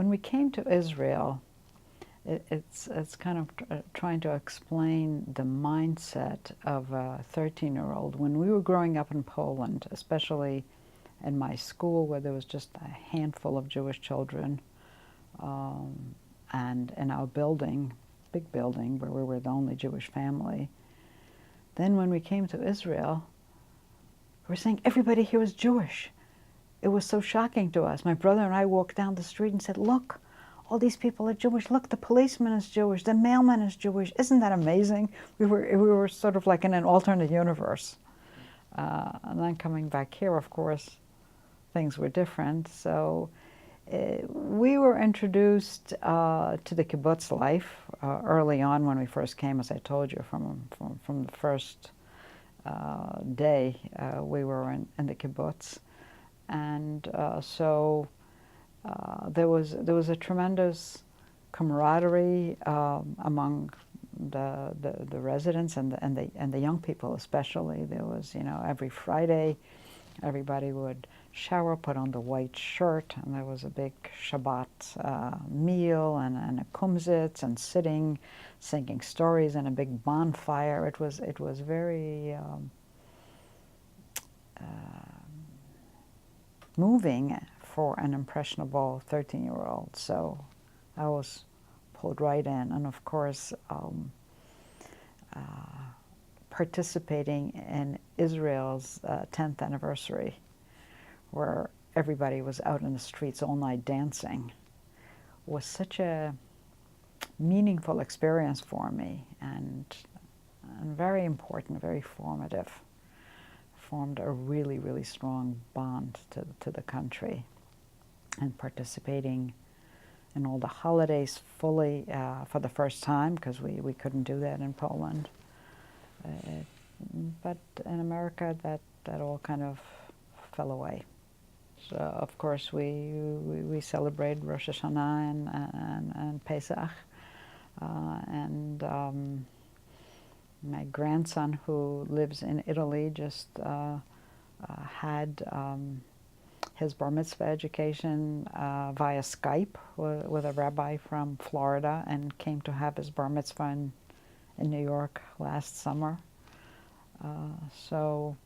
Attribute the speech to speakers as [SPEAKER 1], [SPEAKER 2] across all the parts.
[SPEAKER 1] When we came to Israel, it's kind of trying to explain the mindset of a 13-year-old. When we were growing up in Poland, especially in my school where there was just a handful of Jewish children, and in our building, big building, where we were the only Jewish family. Then when we came to Israel, we were saying everybody here is Jewish. It was so shocking to us. My brother and I walked down the street and said, look, all these people are Jewish. Look, the policeman is Jewish. The mailman is Jewish. Isn't that amazing? We were sort of like in an alternate universe. And then coming back here, of course, things were different. So we were introduced to the kibbutz life early on when we first came, as I told you, from the first day we were in the kibbutz. And so there was a tremendous camaraderie among the residents and the young people especially. There was, every Friday everybody would shower, put on the white shirt, and there was a big Shabbat meal and a kumsitz and singing stories and a big bonfire. It was very moving for an impressionable 13-year-old. So I was pulled right in, and of course participating in Israel's 10th anniversary, where everybody was out in the streets all night dancing, was such a meaningful experience for me, and very important, very formative. Formed a really, really strong bond to the country, and participating in all the holidays fully for the first time, because we couldn't do that in Poland. But in America, that all kind of fell away. So of course we celebrate Rosh Hashanah and Pesach, and my grandson, who lives in Italy, just had his bar mitzvah education via Skype with a rabbi from Florida, and came to have his bar mitzvah in New York last summer. So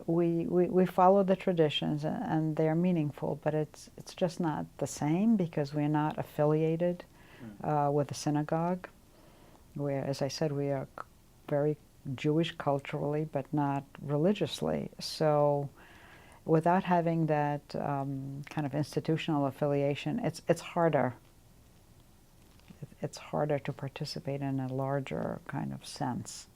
[SPEAKER 1] we follow the traditions, and they're meaningful, but it's just not the same because we're not affiliated with the synagogue. Where, as I said, we are very Jewish culturally, but not religiously. So without having that kind of institutional affiliation, it's harder. It's harder to participate in a larger kind of sense.